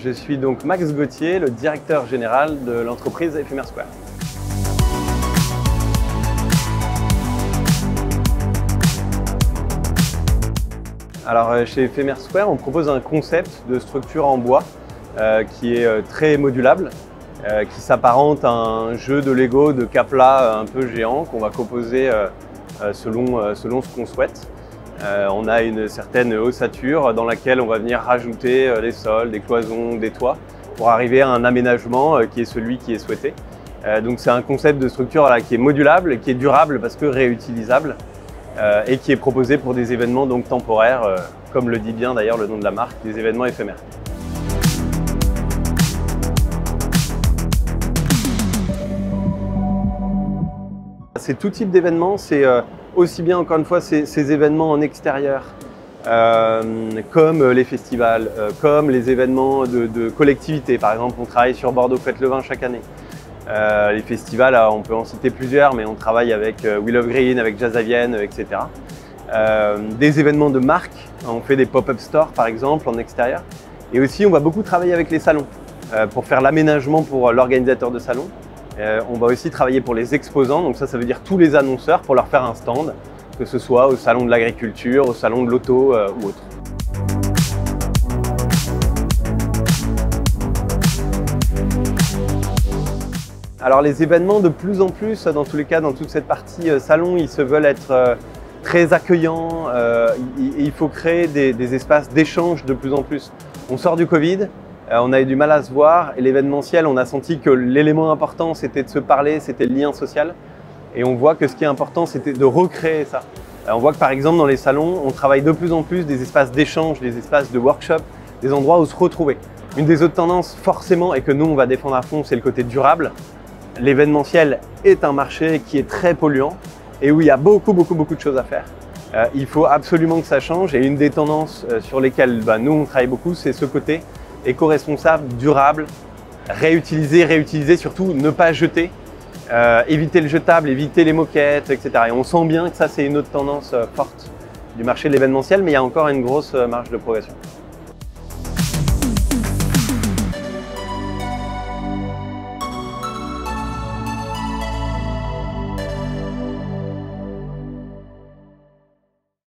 Je suis donc Max Gauthier, le directeur général de l'entreprise Ephemer Square. Alors chez Ephemer Square, on propose un concept de structure en bois qui est très modulable, qui s'apparente à un jeu de Lego de cas plat un peu géant qu'on va composer selon ce qu'on souhaite. On a une certaine ossature dans laquelle on va venir rajouter les sols, des cloisons, des toits pour arriver à un aménagement qui est celui qui est souhaité. Donc c'est un concept de structure qui est modulable, qui est durable parce que réutilisable et qui est proposé pour des événements donc temporaires, comme le dit bien d'ailleurs le nom de la marque, des événements éphémères. C'est tout type d'événements, c'est aussi bien encore une fois ces événements en extérieur, comme les festivals, comme les événements de collectivité. Par exemple, on travaille sur Bordeaux Fête le Vin chaque année. Les festivals, on peut en citer plusieurs, mais on travaille avec Wheel of Green, avec Jazz à Vienne, etc. Des événements de marque, on fait des pop-up stores par exemple en extérieur. Et aussi, on va beaucoup travailler avec les salons pour faire l'aménagement pour l'organisateur de salon. On va aussi travailler pour les exposants, donc ça veut dire tous les annonceurs pour leur faire un stand, que ce soit au salon de l'agriculture, au salon de l'auto ou autre. Alors les événements de plus en plus, dans tous les cas, dans toute cette partie salon, ils se veulent être très accueillants, il faut créer des espaces d'échange de plus en plus. On sort du Covid. On a eu du mal à se voir et l'événementiel, on a senti que l'élément important c'était de se parler, c'était le lien social. Et on voit que ce qui est important c'était de recréer ça. On voit que par exemple dans les salons, on travaille de plus en plus des espaces d'échange, des espaces de workshop, des endroits où se retrouver. Une des autres tendances forcément et que nous on va défendre à fond, c'est le côté durable. L'événementiel est un marché qui est très polluant et où il y a beaucoup de choses à faire. Il faut absolument que ça change et une des tendances sur lesquelles nous on travaille beaucoup, c'est ce côté éco-responsable, durable, réutiliser, surtout ne pas jeter, éviter le jetable, éviter les moquettes, etc. Et on sent bien que ça c'est une autre tendance forte du marché de l'événementiel, mais il y a encore une grosse marge de progression.